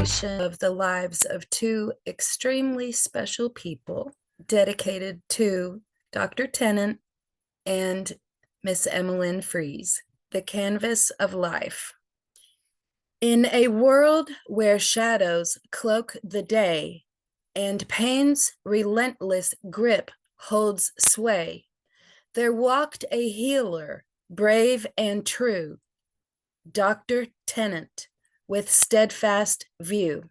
celebration of the lives of two extremely special people dedicated to Dr. Tennant and Miss Emmalyn Freeze, the canvas of life. In a world where shadows cloak the day and pain's relentless grip holds sway, there walked a healer, brave and true, Dr. Tennant, with steadfast view.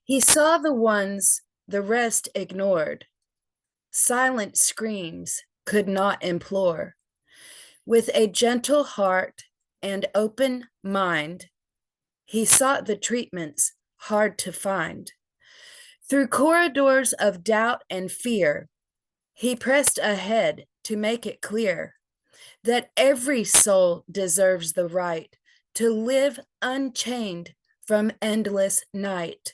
He saw the ones the rest ignored. Silent screams could not implore. With a gentle heart and open mind, he sought the treatments hard to find. Through corridors of doubt and fear, he pressed ahead to make it clear that every soul deserves the right to live unchained from endless night.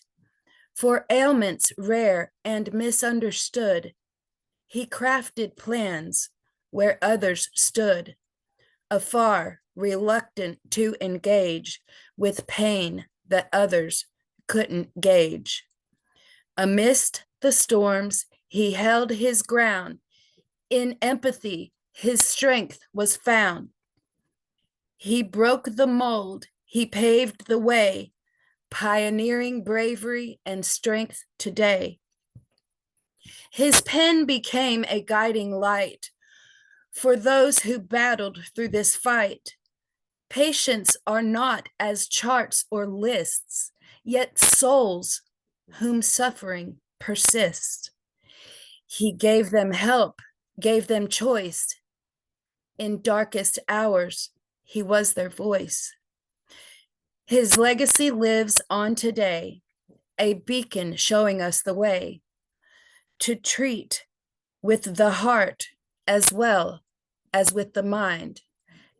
For ailments rare and misunderstood, he crafted plans where others stood, afar, reluctant to engage with pain that others couldn't gauge. Amidst the storms, he held his ground. In empathy, his strength was found. He broke the mold, he paved the way, pioneering bravery and strength today. His pen became a guiding light for those who battled through this fight. Patients are not as charts or lists, yet souls whom suffering persists. He gave them help, gave them choice. In darkest hours, he was their voice. His legacy lives on today, a beacon showing us the way to treat with the heart as well as with the mind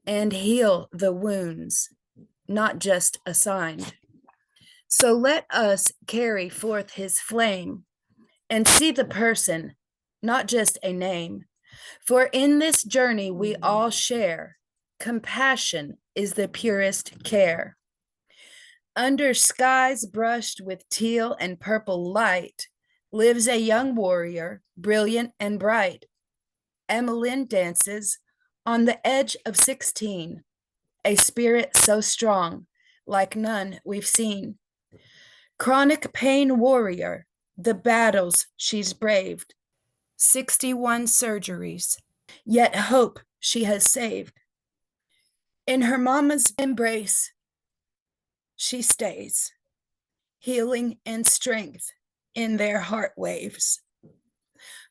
and heal the wounds, not just assigned. So let us carry forth his flame and see the person, not just a name. For in this journey we all share, compassion is the purest care. Under skies brushed with teal and purple light lives a young warrior, brilliant and bright. Emmalyn dances on the edge of 16, a spirit so strong, like none we've seen. Chronic pain warrior, the battles she's braved, 61 surgeries, yet hope she has saved. In her mama's embrace, she stays, healing and strength in their heart waves.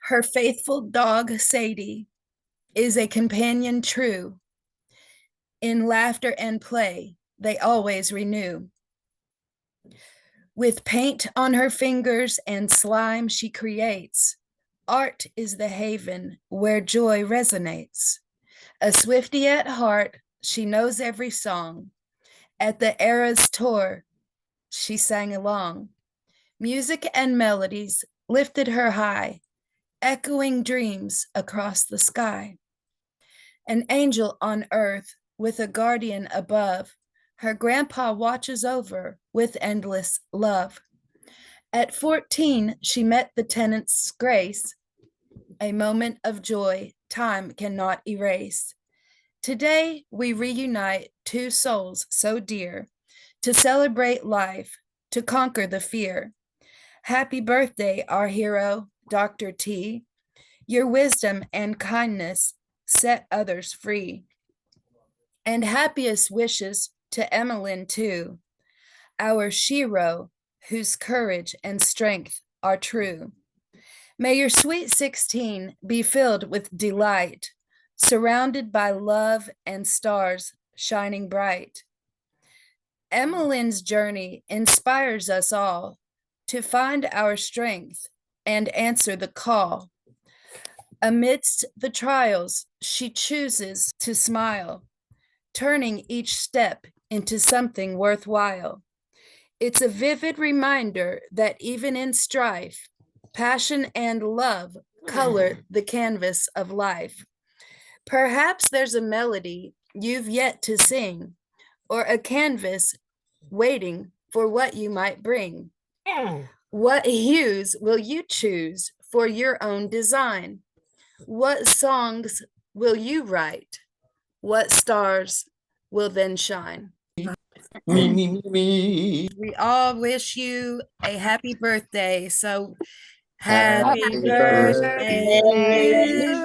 Her faithful dog, Sadie, is a companion true. In laughter and play, they always renew. With paint on her fingers and slime she creates, art is the haven where joy resonates. A Swiftie at heart, she knows every song. At the era's tour, she sang along. Music and melodies lifted her high, echoing dreams across the sky. An angel on earth with a guardian above, her grandpa watches over with endless love. At 14, she met the Tennant's grace, a moment of joy time cannot erase. Today, we reunite two souls so dear to celebrate life, to conquer the fear. Happy birthday, our hero, Dr. T. Your wisdom and kindness set others free. And happiest wishes to Emmalyn, too, our shero, whose courage and strength are true. May your sweet 16 be filled with delight, surrounded by love and stars shining bright. Emmalyn's journey inspires us all to find our strength and answer the call. Amidst the trials, she chooses to smile, turning each step into something worthwhile. It's a vivid reminder that even in strife, passion and love color the canvas of life. Perhaps there's a melody you've yet to sing, or a canvas waiting for what you might bring? What hues will you choose for your own design? What songs will you write? What stars will then shine? Me. We all wish you a happy birthday. So Happy birthday to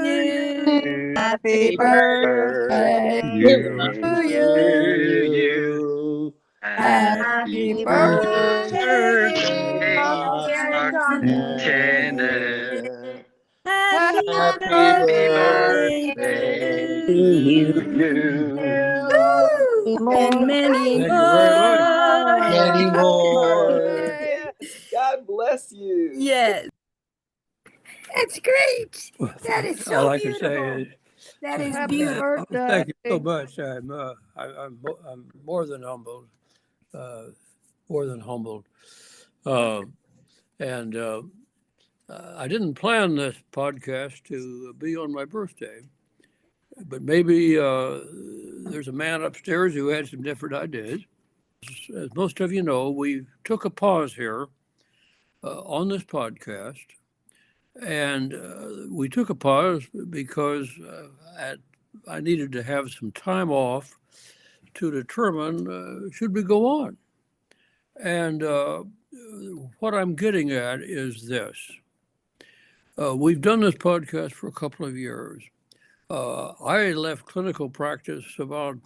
you. Happy birthday to to you. Happy Birthday, birthday, Dr. Tennant. Happy Happy Happy birthday birthday to birthday to to you. you. you. Woo! And many Thank you very much. Many more. more. God bless you. Yes. That's great. That is so All I can beautiful. say is That is Happy beautiful. birthday. thank you so much. I'm more than humbled, more than humbled. And I didn't plan this podcast to be on my birthday, but maybe there's a man upstairs who had some different ideas. As most of you know, we took a pause here on this podcast. And we took a pause because I needed to have some time off to determine should we go on. And what I'm getting at is this. We've done this podcast for a couple of years. I left clinical practice about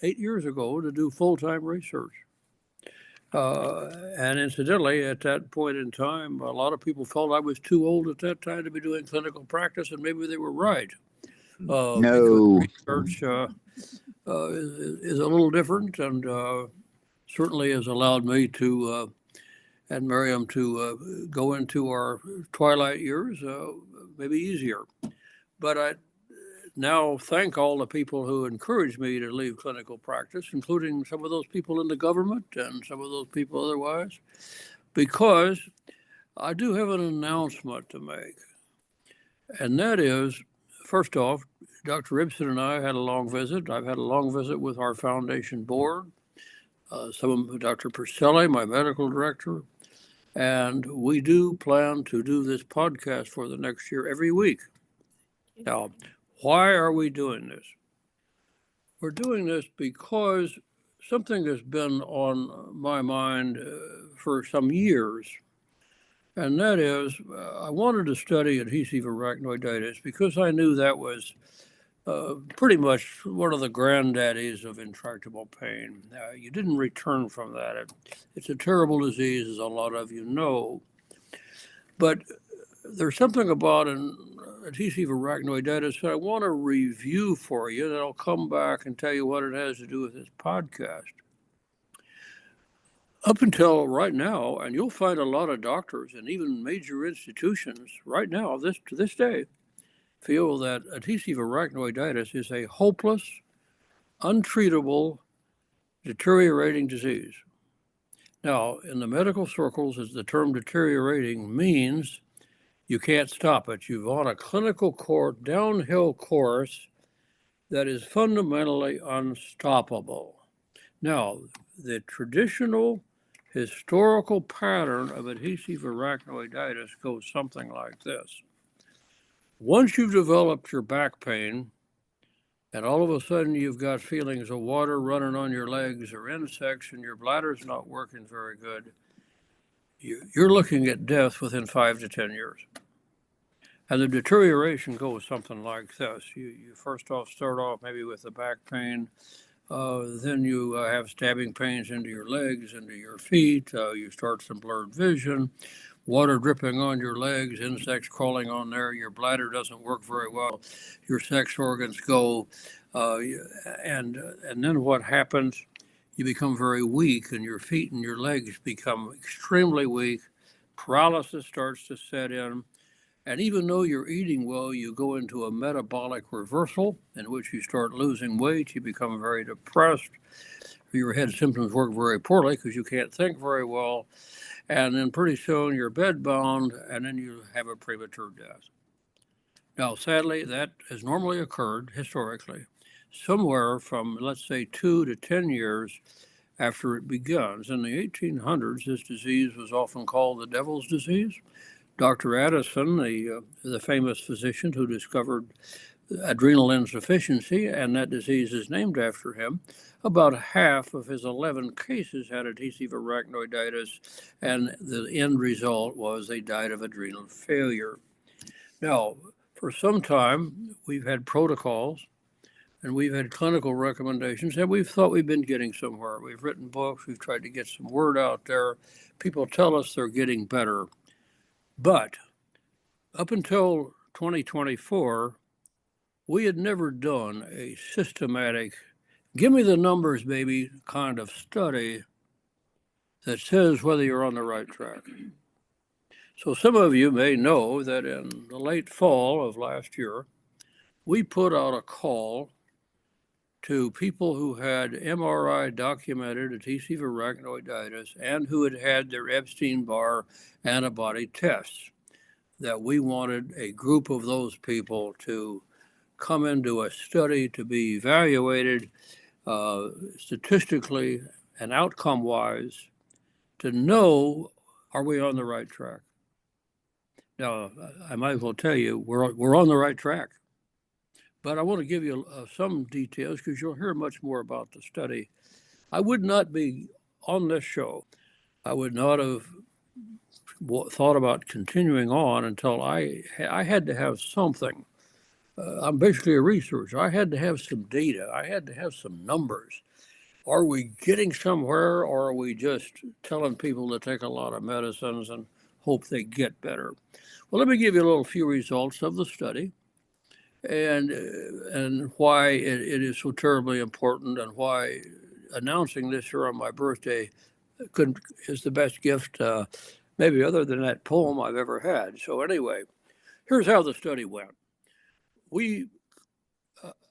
8 years ago to do full-time research. And incidentally, at that point in time, a lot of people felt I was too old at that time to be doing clinical practice, and maybe they were right. No. Because research is a little different, and certainly has allowed me to and Miriam to go into our twilight years maybe easier. But I now thank all the people who encouraged me to leave clinical practice, including some of those people in the government and some of those people otherwise, because I do have an announcement to make. And that is, first off, Dr. Ibsen and I had a long visit. I've had a long visit with our foundation board, some of Dr. Purcelli, my medical director, and we do plan to do this podcast for the next year every week. Now, why are we doing this? We're doing this because something has been on my mind for some years, and that is I wanted to study adhesive arachnoiditis because I knew that was pretty much one of the granddaddies of intractable pain. You didn't return from that. It's a terrible disease, as a lot of you know. But there's something about an adhesive arachnoiditis that I want to review for you, and I'll come back and tell you what it has to do with this podcast. Up until right now, and you'll find a lot of doctors and even major institutions right now, to this day, feel that adhesive arachnoiditis is a hopeless, untreatable, deteriorating disease. Now, in the medical circles, as the term deteriorating means, you can't stop it. You're on a clinical downhill course that is fundamentally unstoppable. Now, the traditional historical pattern of adhesive arachnoiditis goes something like this. Once you've developed your back pain, and all of a sudden you've got feelings of water running on your legs or insects and your bladder's not working very good, you're looking at death within 5 to 10 years. And the deterioration goes something like this. You first off start off maybe with the back pain, then you have stabbing pains into your legs, into your feet, you start some blurred vision, water dripping on your legs, insects crawling on there, your bladder doesn't work very well, your sex organs go, and then what happens, you become very weak and your feet and your legs become extremely weak, paralysis starts to set in, and even though you're eating well, you go into a metabolic reversal in which you start losing weight, you become very depressed, your head symptoms work very poorly because you can't think very well, and then pretty soon you're bedbound, and then you have a premature death. Now, sadly, that has normally occurred historically somewhere from, let's say, 2 to 10 years after it begins. In the 1800s, this disease was often called the devil's disease. Dr. Addison, the famous physician who discovered adrenal insufficiency, and that disease is named after him, about half of his 11 cases had adhesive arachnoiditis, and the end result was they died of adrenal failure. Now, for some time, we've had protocols and we've had clinical recommendations, and we've thought we've been getting somewhere. We've written books, we've tried to get some word out there. People tell us they're getting better. But up until 2024, we had never done a systematic, give me the numbers, baby, kind of study that says whether you're on the right track. So some of you may know that in the late fall of last year, we put out a call to people who had MRI documented adhesive arachnoiditis and who had had their Epstein-Barr antibody tests, that we wanted a group of those people to come into a study to be evaluated statistically and outcome-wise to know, are we on the right track? Now, I might as well tell you, we're on the right track. But I want to give you some details because you'll hear much more about the study. I would not be on this show. I would not have thought about continuing on until I had to have something. I'm basically a researcher. I had to have some data. I had to have some numbers. Are we getting somewhere, or are we just telling people to take a lot of medicines and hope they get better? Well, let me give you a little few results of the study and why it is so terribly important, and why announcing this here on my birthday is the best gift, maybe other than that poem, I've ever had. So anyway, here's how the study went. We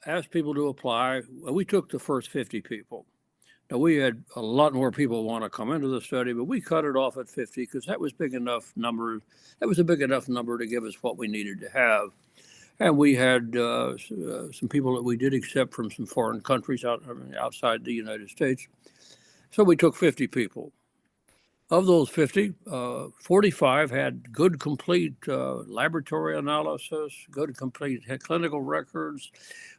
asked people to apply. We took the first 50 people. Now, we had a lot more people want to come into the study, but we cut it off at 50 because that was big enough number. That was a big enough number to give us what we needed to have. And we had some people that we did accept from some foreign countries outside the United States. So we took 50 people. Of those 50, 45 had good, complete laboratory analysis, good, complete clinical records,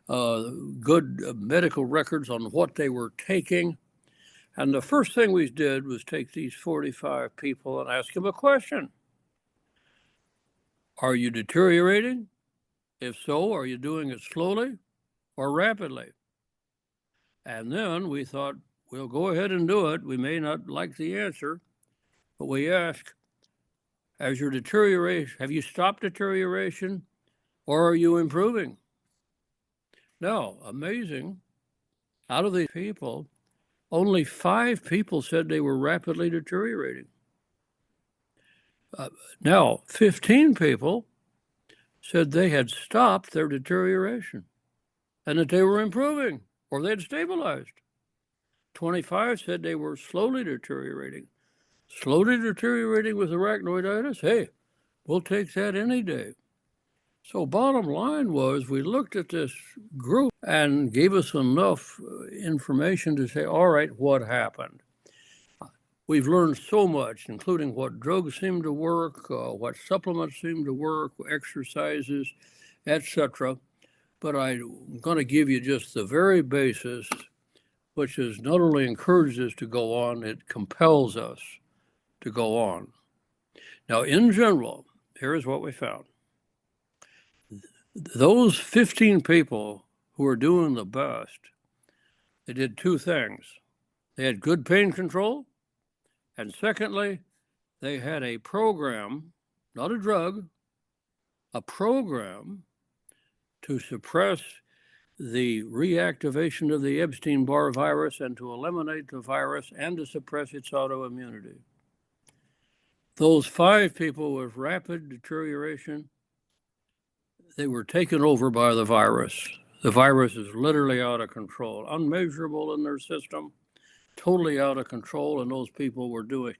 good medical records on what they were taking. And the first thing we did was take these 45 people and ask them a question. Are you deteriorating? If so, are you doing it slowly or rapidly? And then we thought, we'll go ahead and do it. We may not like the answer, but we ask, has your deterioration, have you stopped deterioration, or are you improving? Now, amazing, out of these people, only 5 people said they were rapidly deteriorating. Now, 15 people said they had stopped their deterioration and that they were improving or they had stabilized. 25 said they were slowly deteriorating. Slowly deteriorating with arachnoiditis? Hey, we'll take that any day. So bottom line was, we looked at this group and gave us enough information to say, all right, what happened? We've learned so much, including what drugs seem to work, what supplements seem to work, exercises, etc. But I'm going to give you just the very basis, which is not only encourages us to go on, it compels us to go on. Now, in general, here's what we found. Those 15 people who are doing the best, they did 2 things. They had good pain control, and secondly, they had a program, not a drug, a program to suppress the reactivation of the Epstein-Barr virus and to eliminate the virus and to suppress its autoimmunity. Those 5 people with rapid deterioration, they were taken over by the virus. The virus is literally out of control, unmeasurable in their system, totally out of control, and those people were doing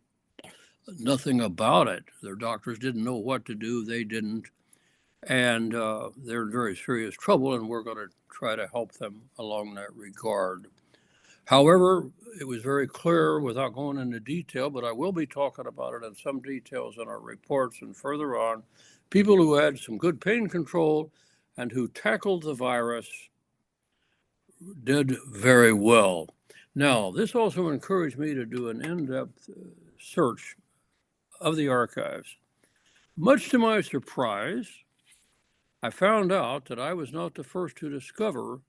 nothing about it. Their doctors didn't know what to do, they didn't, and they're in very serious trouble, and we're going to try to help them along that regard. However, it was very clear without going into detail, but I will be talking about it in some details in our reports and further on. People who had some good pain control and who tackled the virus did very well. Now, this also encouraged me to do an in-depth search of the archives. Much to my surprise, I found out that I was not the first to discover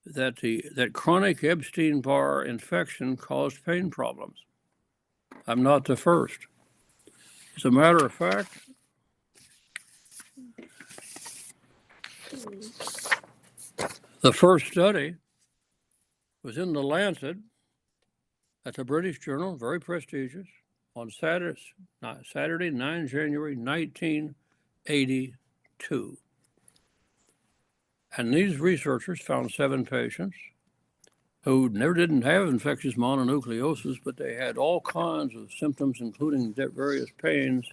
that chronic Epstein-Barr infection caused pain problems. I'm not the first. As a matter of fact, the first study was in The Lancet. That's a British journal, very prestigious, on Saturday, 9 January 1982. And these researchers found 7 patients who didn't have infectious mononucleosis, but they had all kinds of symptoms, including various pains,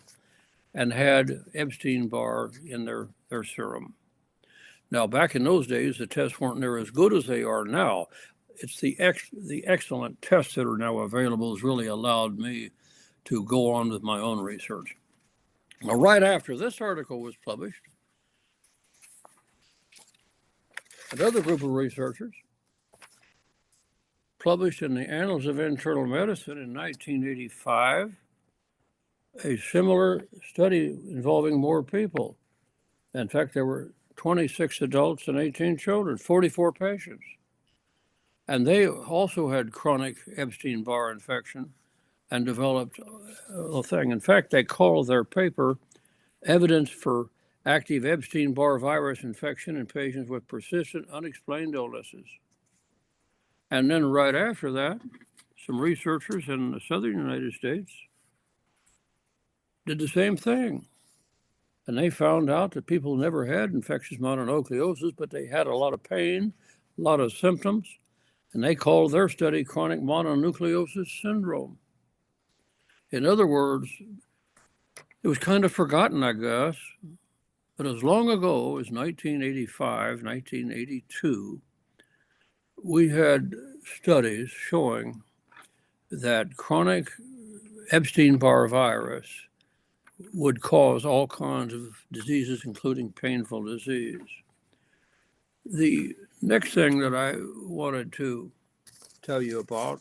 and had Epstein-Barr in their serum. Now, back in those days, the tests weren't near as good as they are now. It's the excellent tests that are now available has really allowed me to go on with my own research. Now, right after this article was published, another group of researchers published in the Annals of Internal Medicine in 1985 a similar study involving more people. In fact, there were 26 adults and 18 children, 44 patients. And they also had chronic Epstein-Barr infection and developed a thing. In fact, they called their paper Evidence for Active Epstein-Barr Virus Infection in Patients with Persistent Unexplained Illnesses. And then right after that, some researchers in the southern United States did the same thing. And they found out that people never had infectious mononucleosis, but they had a lot of pain, a lot of symptoms, and they called their study chronic mononucleosis syndrome. In other words, it was kind of forgotten, I guess, but as long ago as 1985, 1982, we had studies showing that chronic Epstein-Barr virus would cause all kinds of diseases, including painful disease. The next thing that I wanted to tell you about,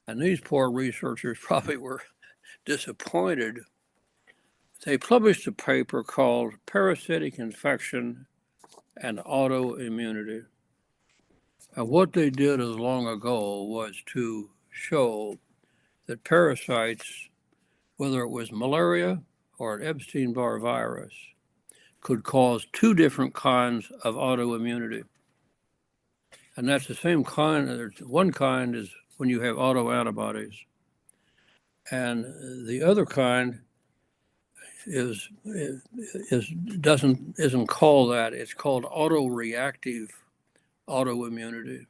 and these poor researchers probably were disappointed, they published a paper called Parasitic Infection and Autoimmunity. And what they did as long ago was to show that parasites, whether it was malaria or an Epstein-Barr virus, could cause 2 different kinds of autoimmunity. And that's the same kind. One kind is when you have autoantibodies, and the other kind isn't called that. It's called autoreactive autoimmunity.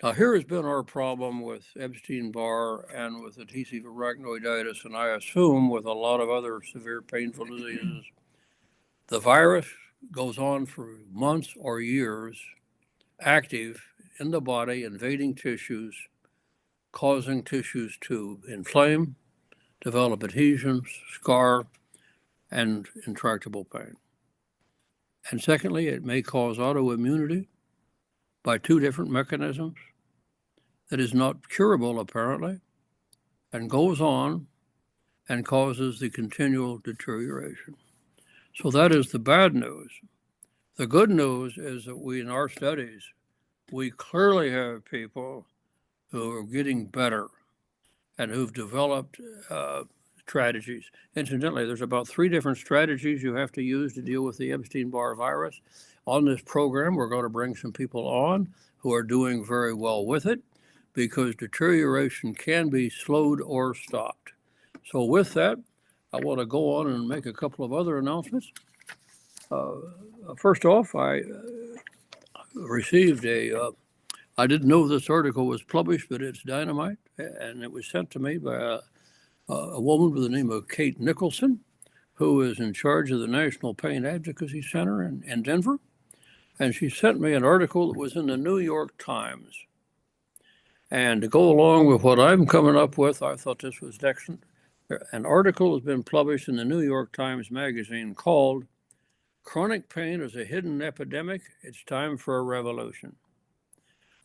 Now, here has been our problem with Epstein-Barr and with adhesive arachnoiditis, and I assume with a lot of other severe painful diseases. The virus goes on for months or years, active in the body, invading tissues, causing tissues to inflame, develop adhesions, scar, and intractable pain. And secondly, it may cause autoimmunity by 2 different mechanisms that is not curable, apparently, and goes on and causes the continual deterioration. So that is the bad news. The good news is that in our studies, we clearly have people who are getting better and who've developed strategies. Incidentally, there's about 3 different strategies you have to use to deal with the Epstein-Barr virus. On this program, we're going to bring some people on who are doing very well with it, because deterioration can be slowed or stopped. So with that, I want to go on and make a couple of other announcements. First off, I received I didn't know this article was published, but it's dynamite, and it was sent to me by a woman by the name of Kate Nicholson, who is in charge of the National Pain Advocacy Center in Denver. and she sent me an article that was in the New York Times. And to go along with what I'm coming up with, I thought this was excellent. An article has been published in the New York Times Magazine called "Chronic Pain is a Hidden Epidemic. It's Time for a Revolution."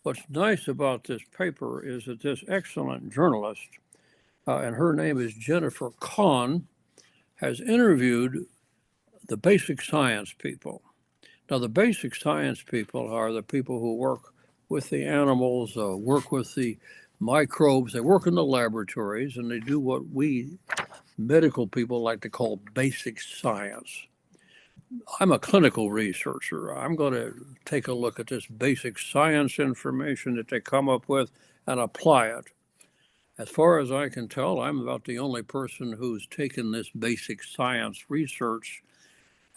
What's nice about this paper is that this excellent journalist, and her name is Jennifer Kahn, has interviewed the basic science people. Now, the basic science people are the people who work with the animals, work with the microbes, they work in the laboratories, and they do what we medical people like to call basic science. I'm a clinical researcher. I'm going to take a look at this basic science information that they come up with and apply it. As far as I can tell, I'm about the only person who's taken this basic science research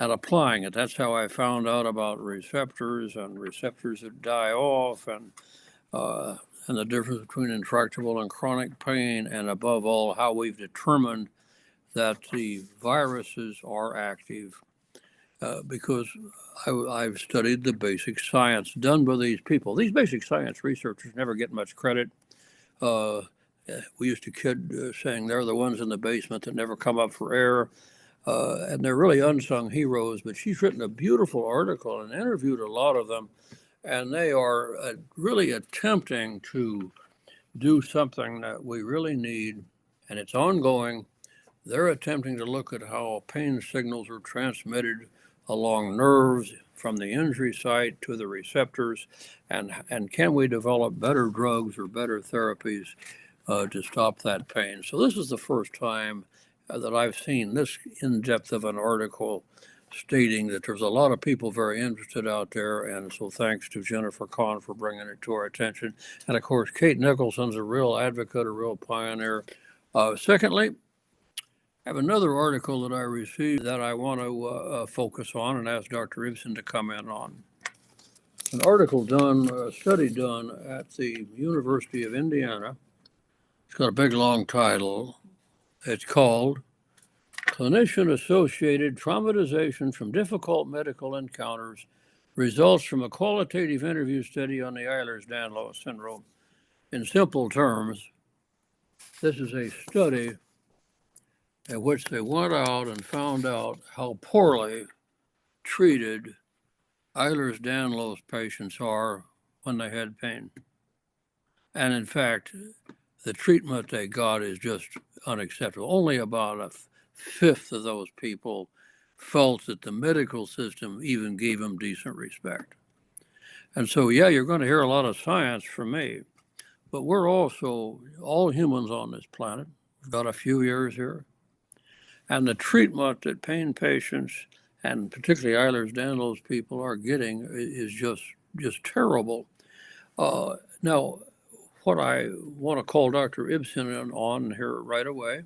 and applying it. That's how I found out about receptors and receptors that die off, and the difference between intractable and chronic pain, and above all, how we've determined that the viruses are active. Because I've studied the basic science done by these people. These basic science researchers never get much credit. We used to kid saying they're the ones in the basement that never come up for air. And they're really unsung heroes, but she's written a beautiful article and interviewed a lot of them, and they are really attempting to do something that we really need, and it's ongoing. They're attempting to look at how pain signals are transmitted along nerves from the injury site to the receptors, and can we develop better drugs or better therapies to stop that pain. So this is the first time that I've seen this in-depth of an article stating that there's a lot of people very interested out there. And so thanks to Jennifer Kahn for bringing it to our attention. And of course, Kate Nicholson's a real advocate, a real pioneer. Secondly, I have another article that I received that I want to focus on and ask Dr. Ibsen to comment on. An article done, a study done at the University of Indiana. It's got a big long title. It's called Clinician-Associated Traumatization from Difficult Medical Encounters Results from a Qualitative Interview Study on the Ehlers-Danlos Syndrome. In simple terms, this is a study in which they went out and found out how poorly treated Ehlers-Danlos patients are when they had pain. And in fact, the treatment they got is just unacceptable. Only about a fifth of those people felt that the medical system even gave them decent respect. And so, yeah, you're going to hear a lot of science from me, but we're also all humans on this planet. We've got a few years here. And the treatment that pain patients, and particularly Ehlers-Danlos people, are getting is just terrible. Now, what I want to call Dr. Ibsen on here right away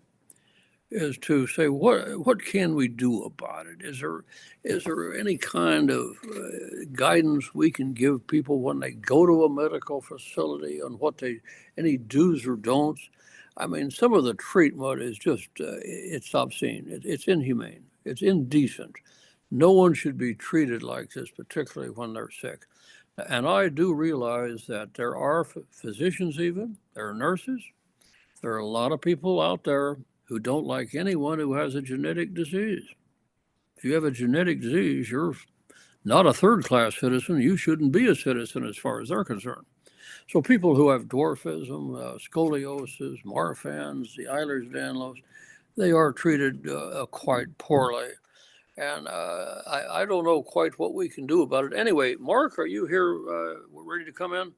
is to say, what can we do about it? Is there any kind of guidance we can give people when they go to a medical facility on any do's or don'ts? I mean, some of the treatment is just, it's obscene. It's inhumane. It's indecent. No one should be treated like this, particularly when they're sick. And I do realize that there are physicians even, there are nurses, there are a lot of people out there who don't like anyone who has a genetic disease. If you have a genetic disease, you're not a third-class citizen. You shouldn't be a citizen as far as they're concerned. So people who have dwarfism, scoliosis, Marfan's, the Ehlers-Danlos, they are treated quite poorly. And I don't know quite what we can do about it. Anyway, Mark, are you here ready to come in?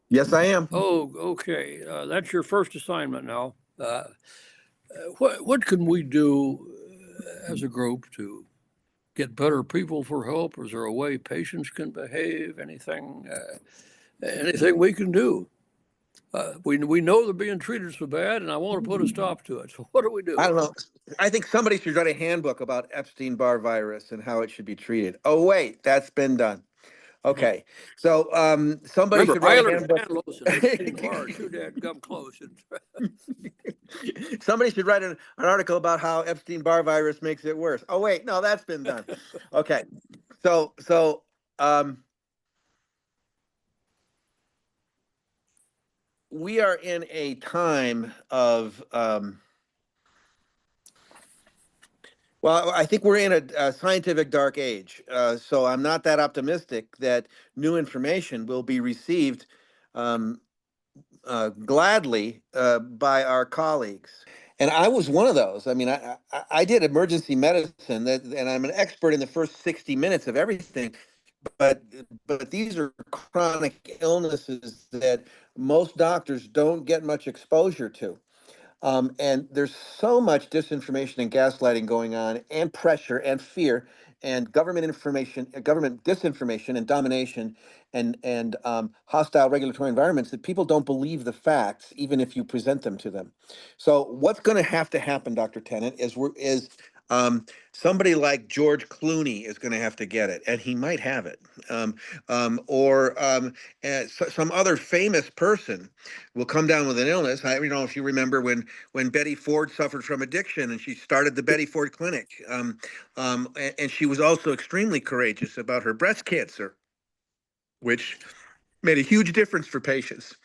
Yes, I am. Oh, okay. That's your first assignment now. What can we do as a group to get better people for help? Is there a way patients can behave? Anything we can do? We know they're being treated so bad, and I want to put a stop to it. So what do we do? I don't know. I think somebody should write a handbook about Epstein-Barr virus and how it should be treated. Oh, wait, that's been done. Okay, so somebody Remember, should write a Danlos and Epstein-Barr, handbook. two dad come close. Somebody should write an article about how Epstein-Barr virus makes it worse. Oh, wait, no, that's been done. Okay, so we are in a time of, well, I think we're in a scientific dark age. So I'm not that optimistic that new information will be received gladly by our colleagues. And I was one of those. I mean, I did emergency medicine, and I'm an expert in the first 60 minutes of everything. But these are chronic illnesses that most doctors don't get much exposure to. And there's so much disinformation and gaslighting going on, and pressure and fear, and government information, government disinformation and domination, and hostile regulatory environments that people don't believe the facts, even if you present them to them. So what's going to happen, Dr. Tennant, is somebody like George Clooney is going to have to get it, and he might have it, or some other famous person will come down with an illness. I don't know if you remember when Betty Ford suffered from addiction and she started the Betty Ford Clinic. And she was also extremely courageous about her breast cancer, which made a huge difference for patients.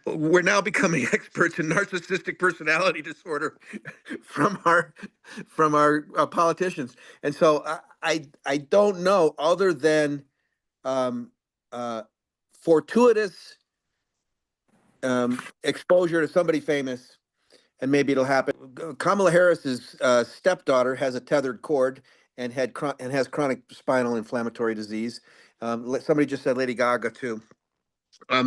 We're now becoming experts in narcissistic personality disorder from our politicians. And so I don't know, other than fortuitous exposure to somebody famous, and maybe it'll happen. Kamala Harris's stepdaughter has a tethered cord and has chronic spinal inflammatory disease. Somebody just said Lady Gaga too. I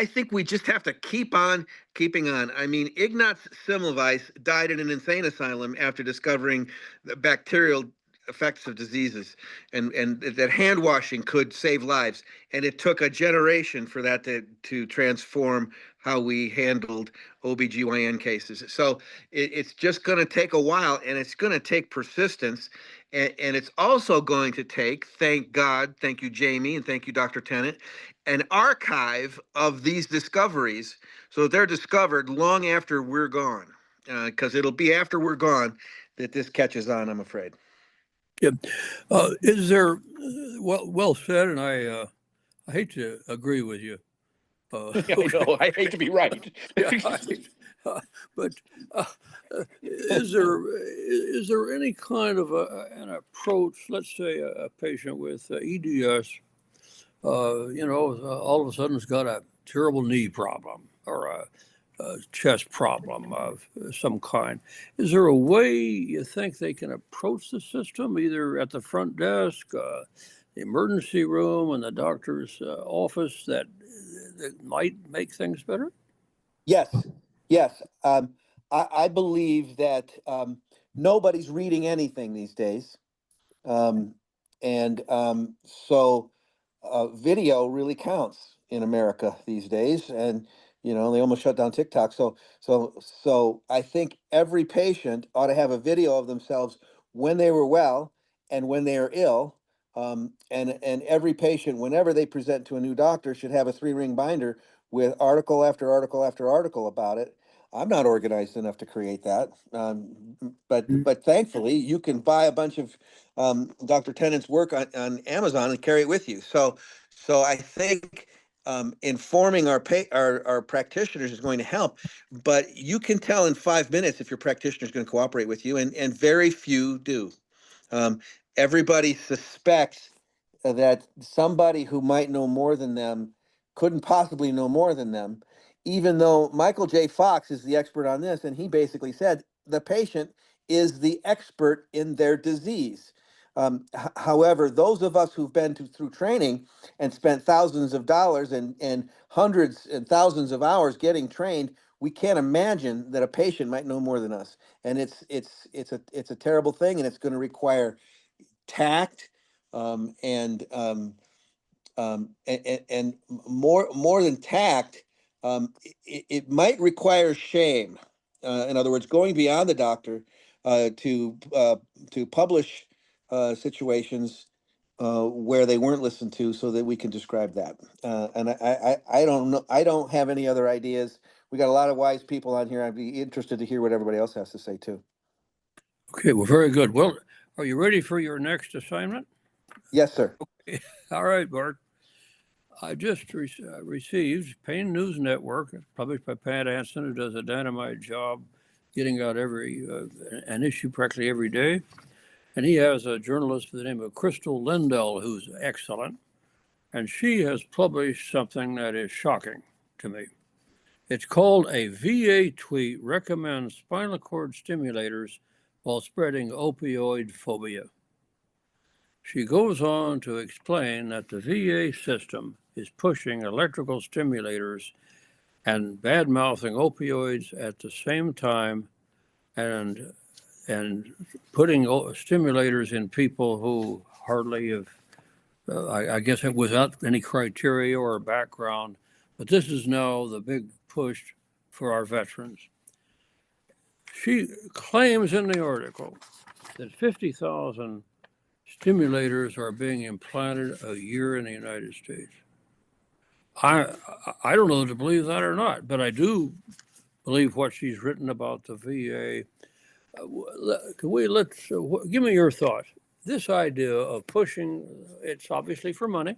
think we just have to keep on keeping on. I mean, Ignaz Semmelweis died in an insane asylum after discovering the bacterial effects of diseases, and that hand washing could save lives. And it took a generation for that to transform how we handled OBGYN cases. So it's just going to take a while, and it's going to take persistence. And it's also going to take, thank God, thank you, Jamie, and thank you, Dr. Tennant, an archive of these discoveries so they're discovered long after we're gone, because it'll be after we're gone that this catches on, I'm afraid. Yeah. Is there, well said, and I hate to agree with you. Yeah, I know. I hate to be right. But is there any kind of an approach? Let's say a patient with EDS, all of a sudden has got a terrible knee problem or a chest problem of some kind. Is there a way you think they can approach the system, either at the front desk, the emergency room, and the doctor's office, that might make things better? Yes. I believe that nobody's reading anything these days. So video really counts in America these days, and they almost shut down TikTok. So I think every patient ought to have a video of themselves when they were well and when they are ill. And every patient, whenever they present to a new doctor, should have a 3-ring binder with article after article after article about it. I'm not organized enough to create that, but thankfully you can buy a bunch of Dr. Tennant's work on Amazon and carry it with you. So I think informing our practitioners is going to help, but you can tell in 5 minutes if your practitioner is going to cooperate with you, and very few do. Everybody suspects that somebody who might know more than them couldn't possibly know more than them, even though Michael J. Fox is the expert on this, and he basically said the patient is the expert in their disease. However, those of us who've been through training and spent thousands of dollars and hundreds and thousands of hours getting trained, we can't imagine that a patient might know more than us. And it's a terrible thing, and it's going to require tact, and more than tact, it might require shame. In other words, going beyond the doctor to publish situations where they weren't listened to, so that we can describe that. And I don't know. I don't have any other ideas. We got a lot of wise people on here. I'd be interested to hear what everybody else has to say too. Okay, well, very good. Well, Are you ready for your next assignment? Yes, sir. All right, Bart. I just received Pain News Network, published by Pat Anson, who does a dynamite job getting out an issue practically every day. And he has a journalist by the name of Crystal Lindell, who's excellent. And she has published something that is shocking to me. It's called "A VA Tweet Recommends Spinal Cord Stimulators While Spreading Opioid Phobia." She goes on to explain that the VA system is pushing electrical stimulators and bad-mouthing opioids at the same time, and putting stimulators in people who hardly have, I guess, without any criteria or background. But this is now the big push for our veterans. She claims in the article that 50,000 stimulators are being implanted a year in the United States. I don't know to believe that or not, but I do believe what she's written about the VA. Give me your thoughts. This idea of pushing, it's obviously for money,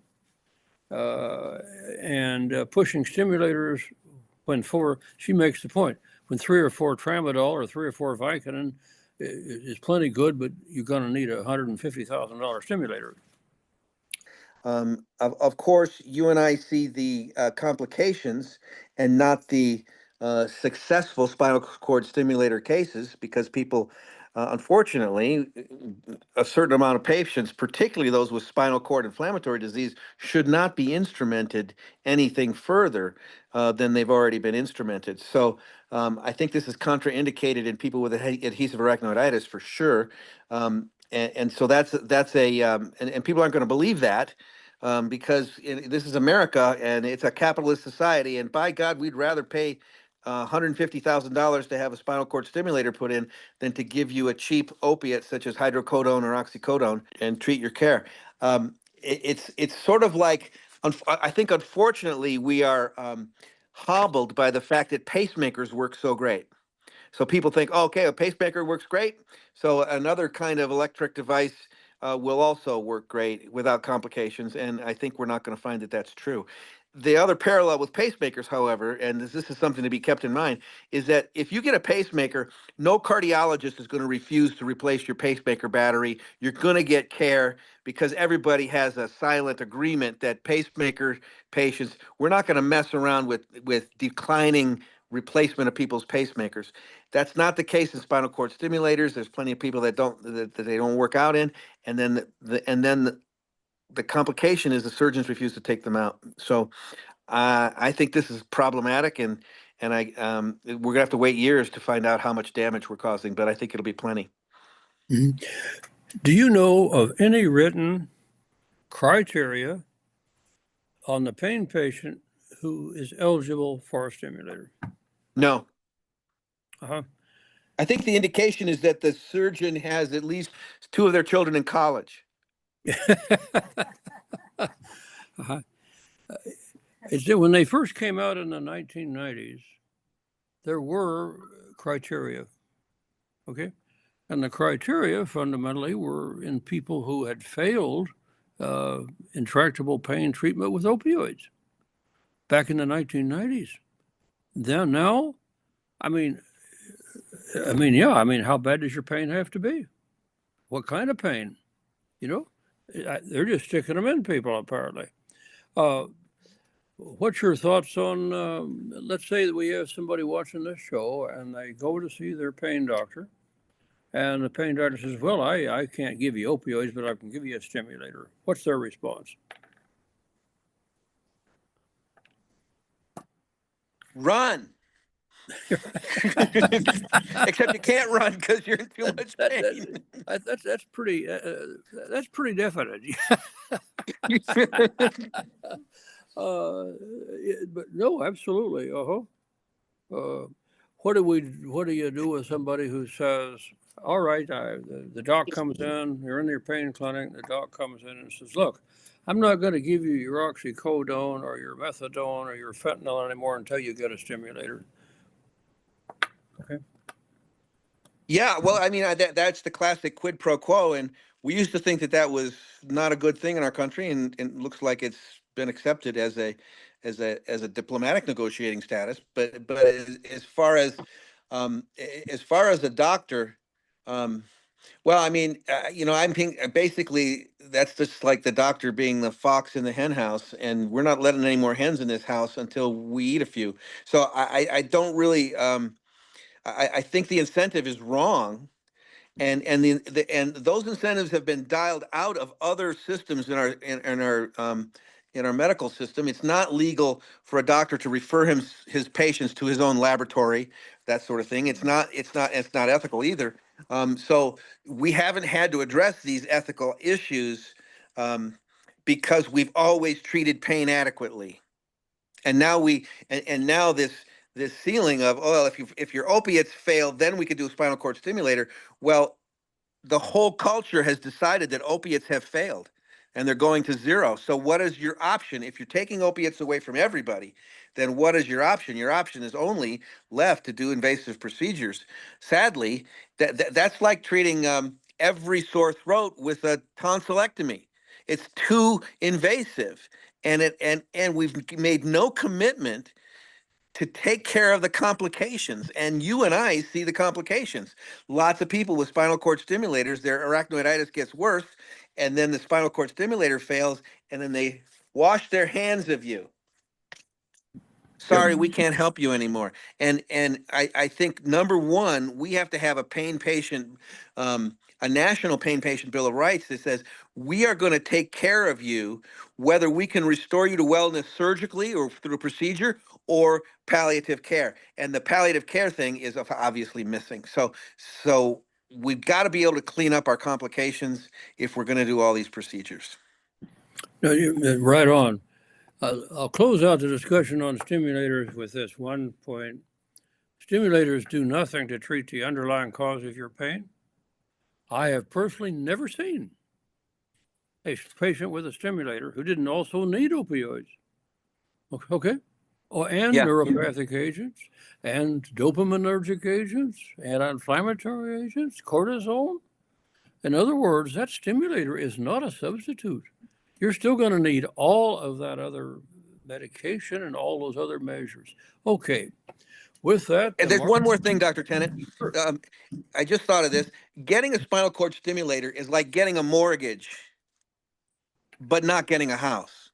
and pushing stimulators she makes the point, when 3 or 4 Tramadol or 3 or 4 Vicodin is plenty good, but you're going to need a $150,000 stimulator. Of course, you and I see the complications and not the successful spinal cord stimulator cases, because people, unfortunately, a certain amount of patients, particularly those with spinal cord inflammatory disease, should not be instrumented anything further than they've already been instrumented. So I think this is contraindicated in people with adhesive arachnoiditis for sure. And so that's and people aren't going to believe that. Because this is America and it's a capitalist society, and by God, we'd rather pay $150,000 to have a spinal cord stimulator put in than to give you a cheap opiate such as hydrocodone or oxycodone and treat your care. It's sort of like, I think unfortunately we are hobbled by the fact that pacemakers work so great. So people think, oh, okay, a pacemaker works great, so another kind of electric device will also work great without complications. And I think we're not going to find that that's true. The other parallel with pacemakers, however, and this is something to be kept in mind, is that if you get a pacemaker, no cardiologist is going to refuse to replace your pacemaker battery. You're going to get care because everybody has a silent agreement that pacemaker patients, we're not going to mess around with declining replacement of people's pacemakers. That's not the case in spinal cord stimulators. There's plenty of people that they don't work out in, and then the complication is the surgeons refuse to take them out. So I think this is problematic, and we're gonna have to wait years to find out how much damage we're causing. But I think it'll be plenty. Mm-hmm. Do you know of any written criteria on the pain patient who is eligible for a stimulator? No. Uh-huh. I think the indication is that the surgeon has at least 2 of their children in college. Uh-huh. When they first came out in the 1990s, there were criteria, okay? And the criteria fundamentally were in people who had failed intractable pain treatment with opioids back in the 1990s. Now, how bad does your pain have to be? What kind of pain? They're just sticking them in people, apparently. What's your thoughts on, let's say that we have somebody watching this show and they go to see their pain doctor, and the pain doctor says, well, I can't give you opioids, but I can give you a stimulator. What's their response? Run. Except you can't run because you're in too much pain. That's pretty definite. But no, absolutely. What do you do with somebody who says, all right, the doc comes in, you're in your pain clinic, the doc comes in and says, look, I'm not going to give you your oxycodone or your methadone or your fentanyl anymore until you get a stimulator. Okay. Yeah, well, I mean, that's the classic quid pro quo, and we used to think that that was not a good thing in our country, and it looks like it's been accepted as a diplomatic negotiating status. But as far as a doctor, um, well, I mean, I'm basically that's just like the doctor being the fox in the hen house, and we're not letting any more hens in this house until we eat a few. So I don't really. I think the incentive is wrong, and those incentives have been dialed out of other systems in our medical system. It's not legal for a doctor to refer his patients to his own laboratory, that sort of thing. It's not ethical either. So we haven't had to address these ethical issues um, because we've always treated pain adequately. And now now this ceiling of, oh, well, if your opiates fail, then we could do a spinal cord stimulator. Well, the whole culture has decided that opiates have failed and they're going to zero. So what is your option? If you're taking opiates away from everybody, then what is your option? Your option is only left to do invasive procedures. Sadly, that's like treating every sore throat with a tonsillectomy. It's too invasive, and we've made no commitment to take care of the complications. And you and I see the complications. Lots of people with spinal cord stimulators, their arachnoiditis gets worse, and then the spinal cord stimulator fails, and then they wash their hands of you. Sorry, we can't help you anymore. And I think number one, we have to have a national pain patient bill of rights that says we are going to take care of you, whether we can restore you to wellness surgically or through a procedure or palliative care. And the palliative care thing is obviously missing. So we've got to be able to clean up our complications if we're going to do all these procedures. No, right on. I'll close out the discussion on stimulators with this one point. Stimulators do nothing to treat the underlying cause of your pain. I have personally never seen a patient with a stimulator who didn't also need opioids. Okay? Oh, and Yeah. neuropathic agents, and dopaminergic agents, anti-inflammatory agents, cortisone. In other words, that stimulator is not a substitute. You're still going to need all of that other medication and all those other measures. Okay, with that. And there's one more thing, Dr. Tennant. I just thought of this. Getting a spinal cord stimulator is like getting a mortgage, but not getting a house.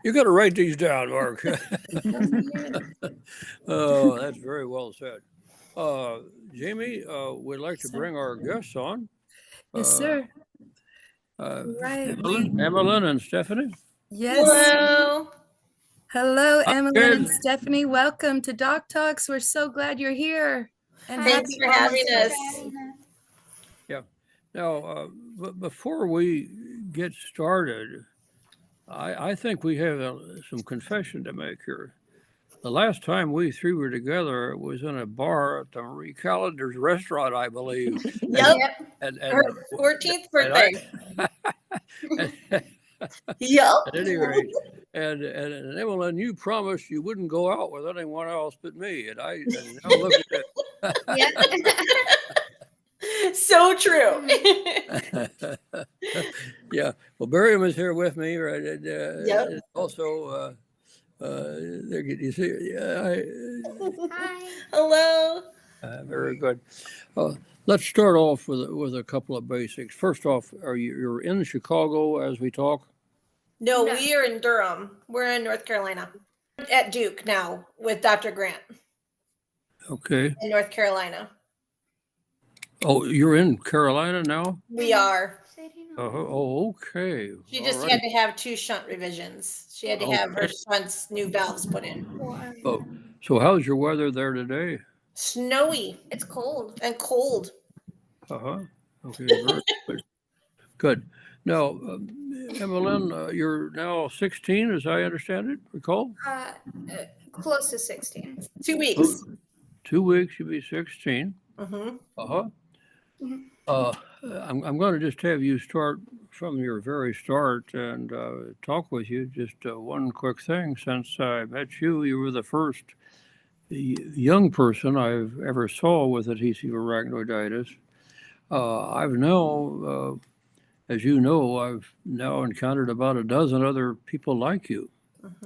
You got to write these down, Mark. Oh, that's very well said. Jamie, we'd like to bring our guests on. Yes, sir. Right. Emmalyn and Stephanie. Yes. Hello. Hello, Emmalyn Good. and Stephanie. Welcome to DocToks. We're so glad you're here. And Thanks happy for having Women's us. Day. Yeah. Now, before we get started, I think we have some confession to make here. The last time we three were together was in a bar at the Marie Callender's restaurant, I believe. Yep. And Her 14th birthday. Yep. At any rate, and Emmalyn, you promised you wouldn't go out with anyone else but me, and now look at Yeah. So true. Yeah. Well, Barium is here with me, right? Yep. Also, there you see. Hi. Hello. Very good. Let's start off with a couple of basics. First off, you're in Chicago as we talk? No, we are in Durham. We're in North Carolina. At Duke now with Dr. Grant. Okay. In North Carolina. Oh, you're in Carolina now? We are. Oh, okay. She just had to have 2 shunt revisions. She had to have her shunts, new valves put in. Oh, so how's your weather there today? Snowy. It's cold and cold. Okay, very good. Good. Now, Emmalyn, you're now 16, as I understand it. Recall? Close to 16. 2 weeks. 2 weeks, you'll be 16. Mm-hmm. I'm going to just have you start from your very start and talk with you. Just one quick thing. Since I met you, you were the first young person I've ever saw with adhesive arachnoiditis. I've now, as you know, I've now encountered about a dozen other people like you.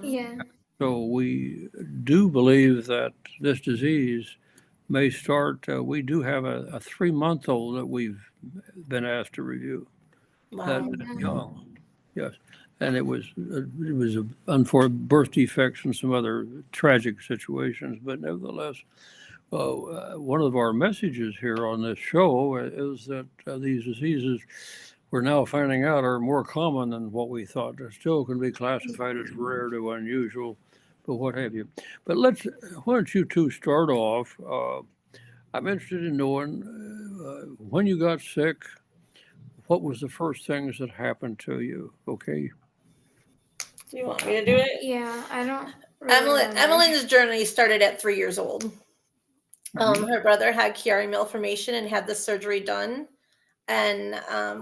Yeah. So we do believe that this disease may start. We do have a 3-month-old that we've been asked to review. That young, yes, and it was for birth defects and some other tragic situations. But nevertheless, one of our messages here on this show is that these diseases we're now finding out are more common than what we thought. They still can be classified as rare to unusual, but what have you. But why don't you two start off? I'm interested in knowing when you got sick, what was the first things that happened to you? Okay. Do you want me to do it? Yeah, I don't really remember. Emmalyn's journey started at 3 years old. Her brother had Chiari malformation and had the surgery done, and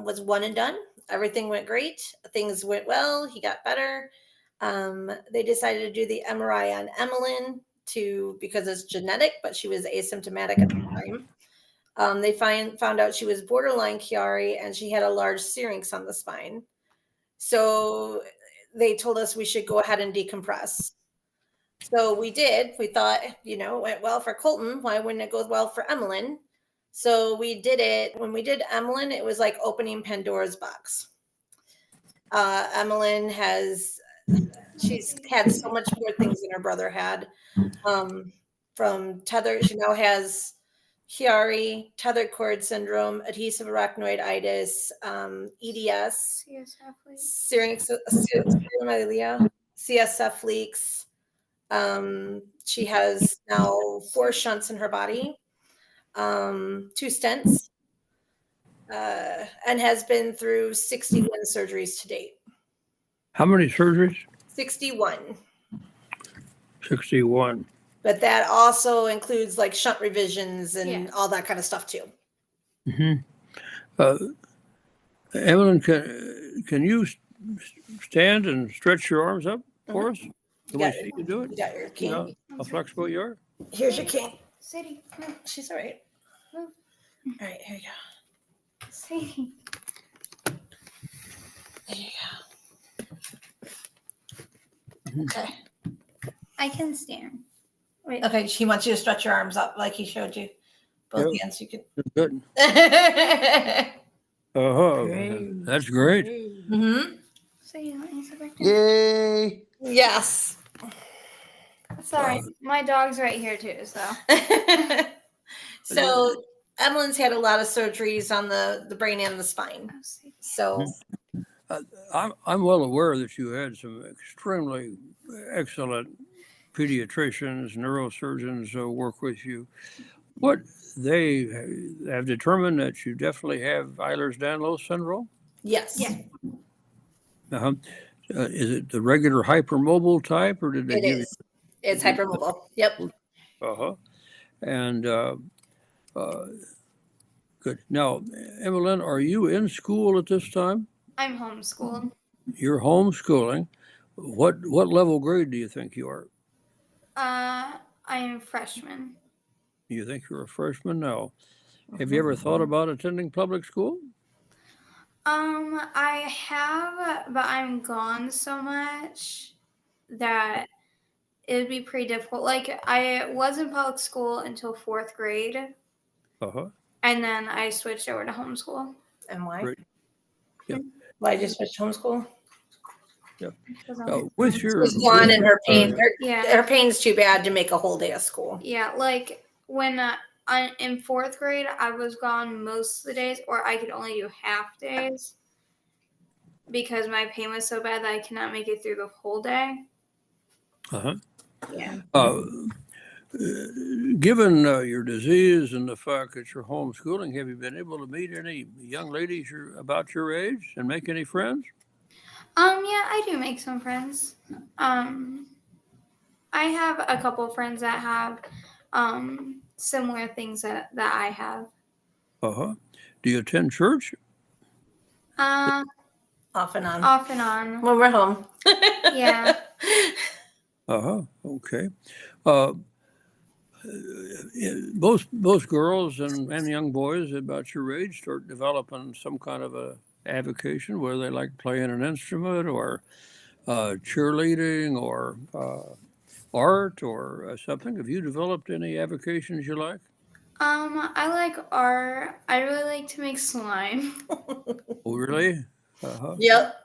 was one and done. Everything went great. Things went well. He got better. They decided to do the MRI on Emmalyn because it's genetic, but she was asymptomatic at the time. They found out she was borderline Chiari and she had a large syrinx on the spine. So they told us we should go ahead and decompress. So we did. We thought, it went well for Colton. Why wouldn't it go well for Emmalyn? So we did it. When we did Emmalyn, it was like opening Pandora's box. Emmalyn she's had so much more things than her brother had. From tether, she now has Chiari, tethered cord syndrome, adhesive arachnoiditis, EDS, CSF leaks. She has now 4 shunts in her body, 2 stents, and has been through 61 surgeries to date. How many surgeries? 61. 61. But that also includes like shunt revisions and all that kind of stuff too. Emmalyn, can you stand and stretch your arms up for us? Can we see you do it? You got your cane. How flexible you are? Here's your cane. Sadie, come on. She's all right. Move. All right, here you go. Sadie. There you go. Okay. I can stand. Wait. Okay, he wants you to stretch your arms up like he showed you. Both hands you can. Good. Great. That's great. Mm-hmm. Sadie, let me sit back down. Yay! Yes. Sorry, my dog's right here too, so. So Emmalyn's had a lot of surgeries on the brain and the spine. So I'm well aware that you had some extremely excellent pediatricians, neurosurgeons work with you. What they have determined that you definitely have Ehlers-Danlos syndrome? yes. Yeah. Is it the regular hypermobile type, or did they It give is. It's hypermobile. Yep. you? And good. Now, Emmalyn, are you in school at this time? I'm homeschooled. You're homeschooling. What level grade do you think you are? I am a freshman. You think you're a freshman now? Have you ever thought about attending public school? I have, but I'm gone so much that it would be pretty difficult. Like, I was in public school until 4th grade, and then I switched over to homeschool. And why? Great. Yeah. Why did you switch to homeschool? Yeah. With your She's gone and her pain. Yeah. Her pain's too bad to make a whole day of school. Yeah, like when in 4th grade, I was gone most of the days, or I could only do half days because my pain was so bad that I cannot make it through the whole day. Yeah. Given your disease and the fact that you're homeschooling, have you been able to meet any young ladies about your age and make any friends? Yeah, I do make some friends. I have a couple friends that have similar things that I have. Do you attend church? Off and on. Off and on. When we're home. Yeah. Okay. most girls and young boys about your age start developing some kind of a avocation, whether they like playing an instrument or cheerleading or art or something. Have you developed any avocations you like? I like art. I really like to make slime. Oh, really? Uh-huh. Yep.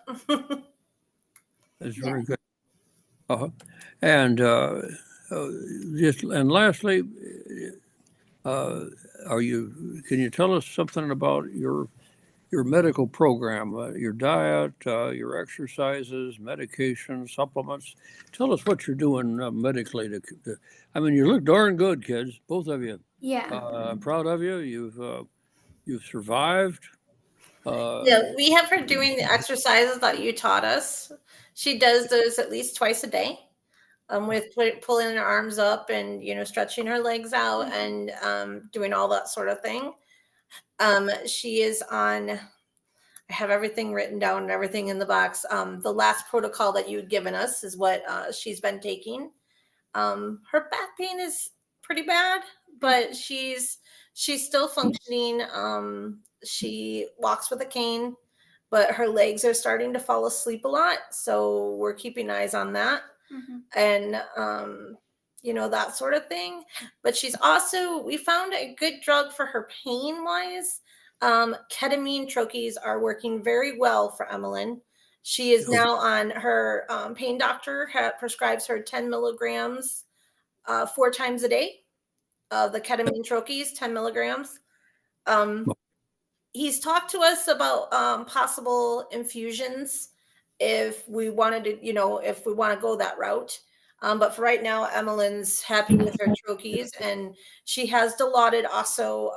That's very good. Uh-huh. And lastly, can you tell us something about your medical program, your diet, your exercises, medication, supplements? Tell us what you're doing medically. I mean, you look darn good, kids, both of you. Yeah. I'm proud of you. You've survived. Yeah, we have her doing the exercises that you taught us. She does those at least twice a day. With pulling her arms up and stretching her legs out and doing all that sort of thing. She is on. I have everything written down and everything in the box. The last protocol that you had given us is what she's been taking. Her back pain is pretty bad, but she's still functioning. She walks with a cane, but her legs are starting to fall asleep a lot. So we're keeping eyes on that. And that sort of thing. But she's also, we found a good drug for her pain wise. Ketamine troches are working very well for Emmalyn. She is now on her pain doctor prescribes her 10 milligrams 4 times a day of the ketamine troches, 10 milligrams. He's talked to us about possible infusions if we wanted to, if we want to go that route. But for right now, Emmalyn's happy with her troches, and she has Dilaudid also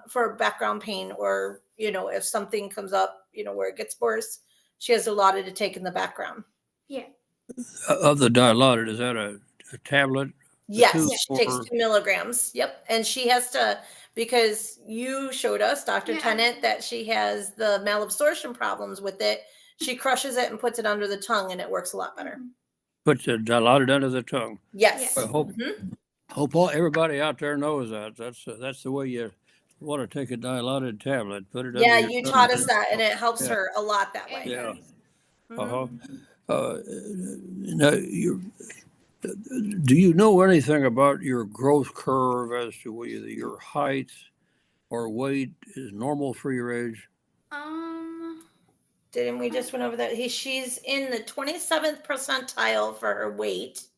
for background pain, or if something comes up, where it gets worse, she has Dilaudid to take in the background. Yeah. Of the Dilaudid, is that a tablet? Yes, she takes 2 milligrams. Yep, and she has to, because you showed us, Dr. Tennant, that she has the malabsorption problems with it. She crushes it and puts it under the tongue, and it works a lot better. Puts the Dilaudid under the tongue. Yes. I hope everybody out there knows that. That's the way you want to take a Dilaudid tablet. Put it. Yeah, you taught us that, and it helps her a lot that way. Yeah. Now, do you know anything about your growth curve as to whether your height or weight is normal for your age? Didn't we just went over that? She's in the 27th percentile for her weight.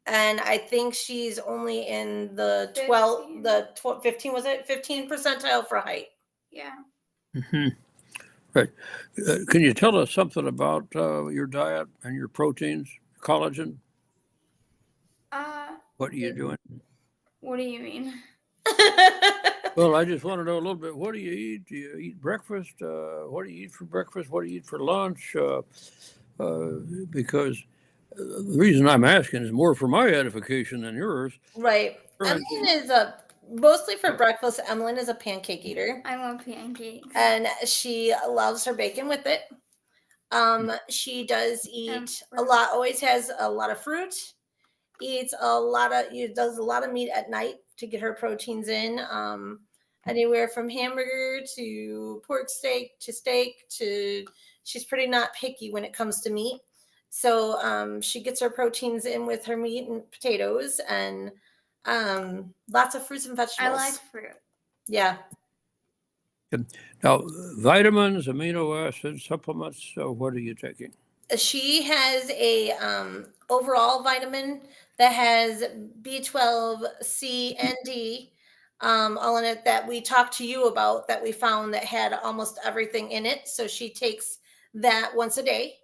And I think she's only in the 15 was it? 15 percentile for height. Yeah. Mm-hmm. Right. Can you tell us something about your diet and your proteins, collagen? What are you doing? What do you mean? Well, I just want to know a little bit. What do you eat? Do you eat breakfast? What do you eat for breakfast? What do you eat for lunch? Because the reason I'm asking is more for my edification than yours. Right. Emmalyn is mostly for breakfast. Emmalyn is a pancake eater. I love pancakes. And she loves her bacon with it. She does eat a lot, always has a lot of fruit, does a lot of meat at night to get her proteins in. Anywhere from hamburger to pork steak to she's pretty not picky when it comes to meat. So she gets her proteins in with her meat and potatoes and lots of fruits and vegetables. I like fruit. Yeah. Now, vitamins, amino acids, supplements, what are you taking? She has a overall vitamin that has B12, C, and D all in it that we talked to you about, that we found that had almost everything in it. So she takes that once a day.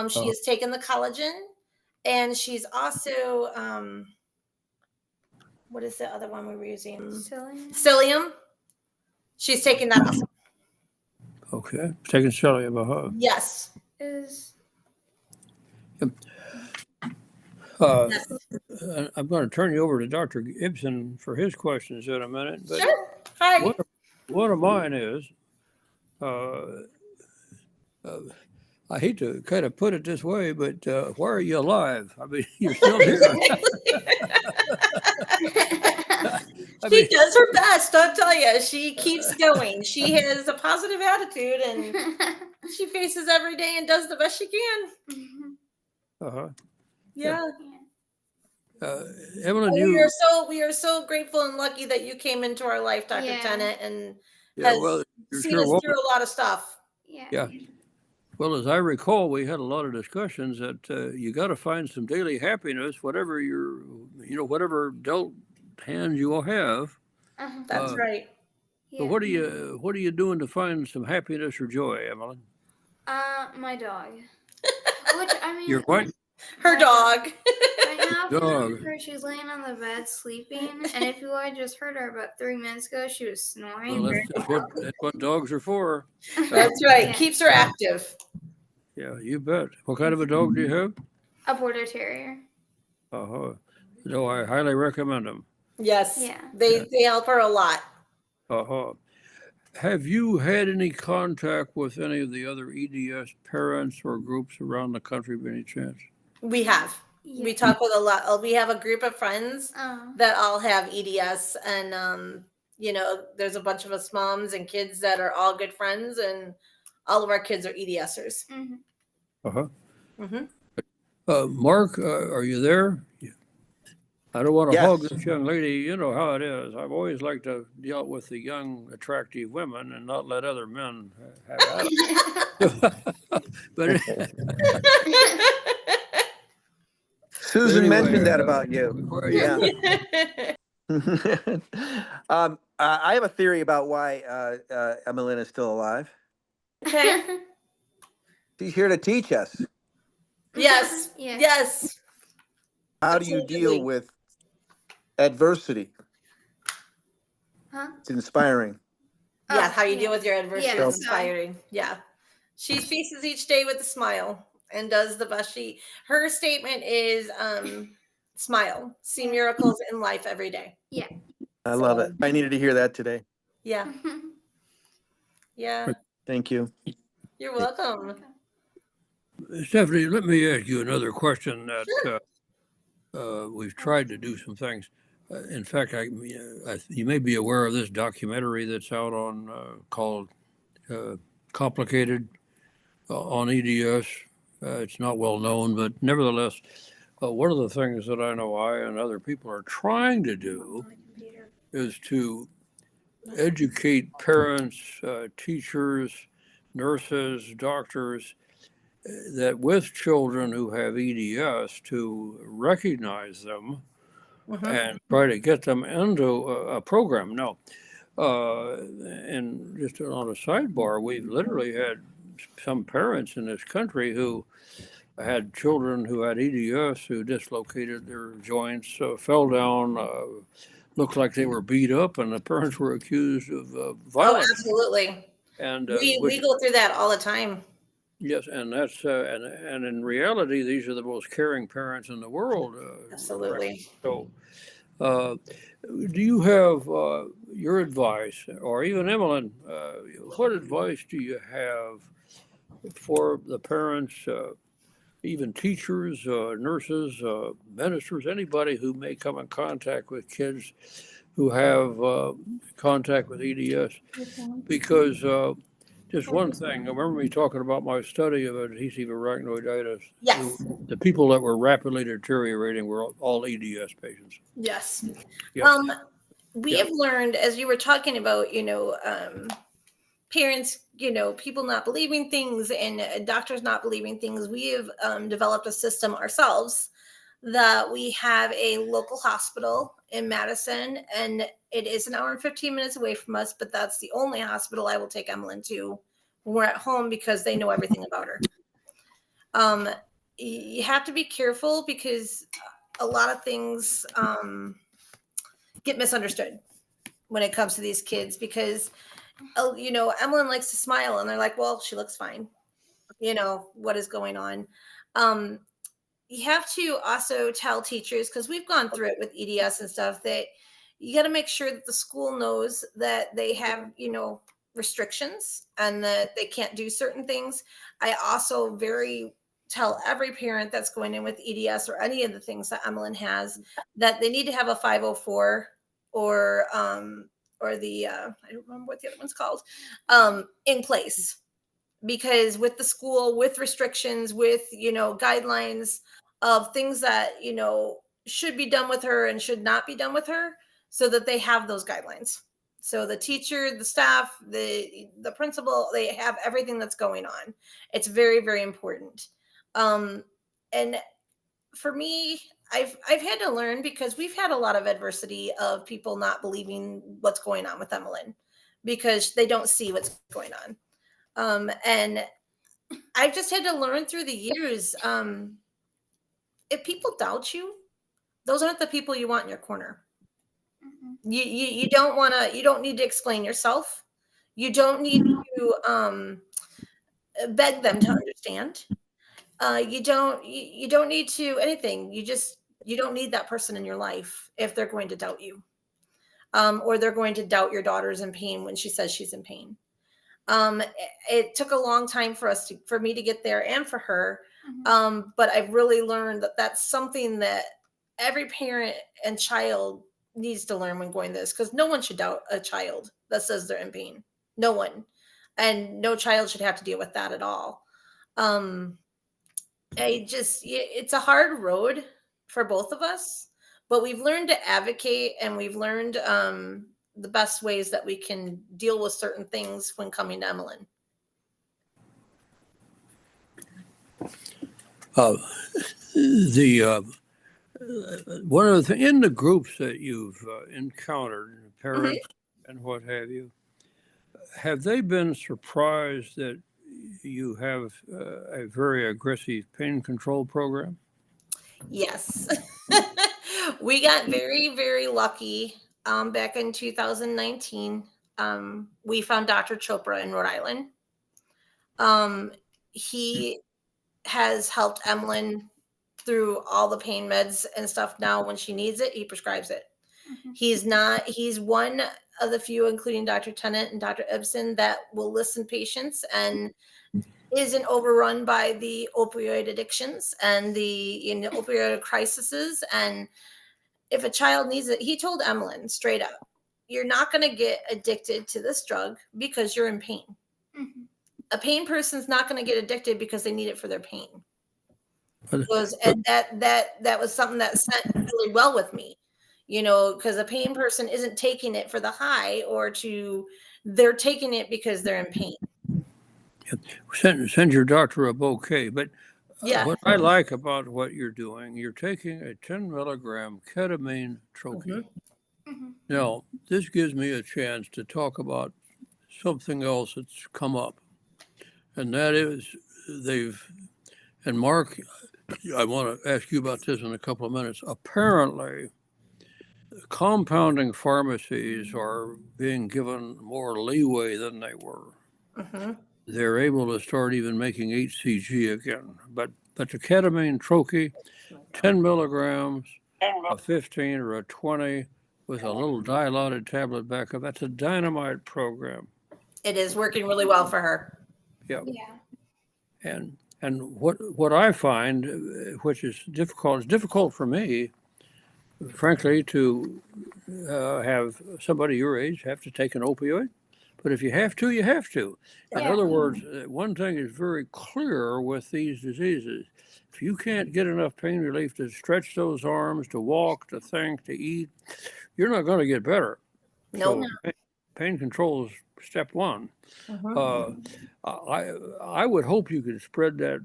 She has taken the collagen, and she's also what is the other one we were using? Psyllium. She's taking that also. Okay, taking psyllium. Yes. I'm going to turn you over to Dr. Ibsen for his questions in a minute. But sure. Hi. One of mine is, I hate to kind of put it this way, but why are you alive? I mean, you're still here. She does her best, I'll tell you. She keeps going. She has a positive attitude and she faces every day and does the best she can. Yeah. Emmalyn, we are so grateful and lucky that you came into our life, Dr. Tennant, and has seen us through a lot of stuff. Yeah. Well, as I recall, we had a lot of discussions that you got to find some daily happiness, whatever whatever dealt hand you all have. That's right. So what are you doing to find some happiness or joy, Emmalyn? My dog. Which, I mean, Your what? Her dog. Right now, Dog. she's laying on the bed sleeping, and if you I just heard her about 3 minutes ago, she was snoring. Well, that's what dogs are for. That's right. Keeps her active. Yeah, you bet. What kind of a dog do you have? A border terrier. No, I highly recommend them. Yes. Yeah. They help her a lot. Have you had any contact with any of the other EDS parents or groups around the country by any chance? We have. Yeah. We talk with a lot. We have a group of friends that all have EDS, and there's a bunch of us moms and kids that are all good friends, and all of our kids are EDSers. Mark, are you there? I don't want to Yes. hog this young lady. You know how it is. I've always liked to deal with the young, attractive women and not let other men have at it. But Susan anyway, mentioned that about you. Yeah. I have a theory about why Emmalyn is still alive. Okay. She's here to teach us. Yes. Yes. How do you deal with adversity? It's inspiring. Yeah, how you deal with your adversity is inspiring. Yeah. She faces each day with a smile and does the best her statement is smile. See miracles in life every day. Yeah. I love it. I needed to hear that today. Yeah. Yeah. Thank you. You're welcome. Stephanie, let me ask you another question that we've tried to do some things. In fact, you may be aware of this documentary that's out on called Complicated on EDS. It's not well known, but nevertheless, one of the things that I know I and other people are trying to do is to educate parents, teachers, nurses, doctors, that with children who have EDS to recognize them and try to get them into a program. No. And just on a sidebar, we've literally had some parents in this country who had children who had EDS who dislocated their joints, fell down, looked like they were beat up, and the parents were accused of violence. Oh, absolutely. And we go through that all the time. Yes, and that's and in reality, these are the most caring parents in the world. Absolutely. So, do you have your advice, or even Emmalyn, what advice do you have for the parents, even teachers, nurses, ministers, anybody who may come in contact with kids who have contact with EDS? Because just one thing, I remember me talking about my study of adhesive arachnoiditis. Yes. The people that were rapidly deteriorating were all EDS patients. Yes. Yes. We have learned, as you were talking about, parents, people not believing things and doctors not believing things. We have developed a system ourselves that we have a local hospital in Madison, and it is an hour and 15 minutes away from us, but that's the only hospital I will take Emmalyn to when we're at home because they know everything about her. You have to be careful because a lot of things get misunderstood when it comes to these kids because, Emmalyn likes to smile and they're like, well, she looks fine. What is going on? You have to also tell teachers, because we've gone through it with EDS and stuff, that you got to make sure that the school knows that they have, restrictions and that they can't do certain things. I also tell every parent that's going in with EDS or any of the things that Emmalyn has that they need to have a 504 or the I don't remember what the other one's called, in place. Because with the school, with restrictions, with, guidelines of things that, should be done with her and should not be done with her, so that they have those guidelines. So the teacher, the staff, the principal, they have everything that's going on. It's very, very important. And for me, I've had to learn, because we've had a lot of adversity of people not believing what's going on with Emmalyn because they don't see what's going on. And I've just had to learn through the years. If people doubt you, those aren't the people you want in your corner. You don't want to. You don't need to explain yourself. You don't need to beg them to understand. You don't need to anything. You don't need that person in your life if they're going to doubt you, or they're going to doubt your daughter's in pain when she says she's in pain. It took a long time for me to get there, and for her. But I've really learned that that's something that every parent and child needs to learn when going this, because no one should doubt a child that says they're in pain. No one, and no child should have to deal with that at all. It's a hard road for both of us, but we've learned to advocate, and we've learned the best ways that we can deal with certain things when coming to Emmalyn. One of the in the groups that you've encountered, parents and what have they been surprised that you have a very aggressive pain control program? Yes. We got very, very lucky back in 2019. We found Dr. Chopra in Rhode Island. He has helped Emmalyn through all the pain meds and stuff. Now when she needs it, he prescribes it. He's one of the few, including Dr. Tennant and Dr. Ibsen, that will listen patients and isn't overrun by the opioid addictions and the opioid crises. And if a child needs it, he told Emmalyn straight up, you're not going to get addicted to this drug because you're in pain. A pain person's not going to get addicted because they need it for their pain. And that was something that sat really well with me, because a pain person isn't taking it for the high they're taking it because they're in pain. Send your doctor a bouquet. But yeah. What I like about what you're doing, you're taking a 10 milligram ketamine troche. Now, this gives me a chance to talk about something else that's come up. And that is and Mark, I want to ask you about this in a couple of minutes. Apparently, compounding pharmacies are being given more leeway than they were. They're able to start even making HCG again. But the ketamine troche, 10 milligrams, a 15 or a 20 with a little dilaudid tablet backup, that's a dynamite program. It is working really well for her. Yeah. And what I find, which is difficult, it's difficult for me, frankly, to have somebody your age have to take an opioid. But if you have to, you have to. In other words, one thing is very clear with these diseases. If you can't get enough pain relief to stretch those arms, to walk, to think, to eat, you're not going to get better. No. So pain control is step one. I would hope you could spread that,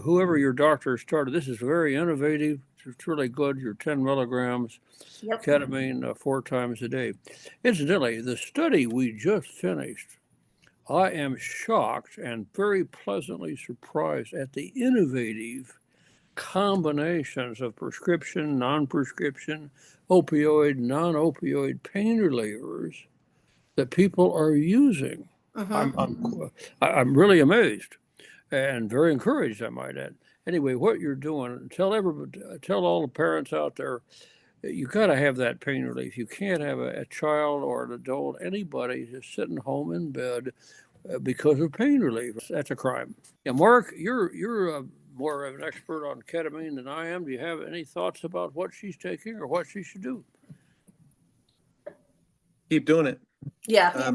whoever your doctor started. This is very innovative. It's really good. Your 10 milligrams ketamine 4 times a day. Incidentally, the study we just finished, I am shocked and very pleasantly surprised at the innovative combinations of prescription, non-prescription, opioid, non-opioid pain relievers that people are using. I'm really amazed and very encouraged, I might add. Anyway, what you're doing, tell all the parents out there, you got to have that pain relief. You can't have a child or an adult, anybody just sitting home in bed because of pain relief. That's a crime. Yeah, Mark, you're more of an expert on ketamine than I am. Do you have any thoughts about what she's taking or what she should do? Keep doing it. Yeah.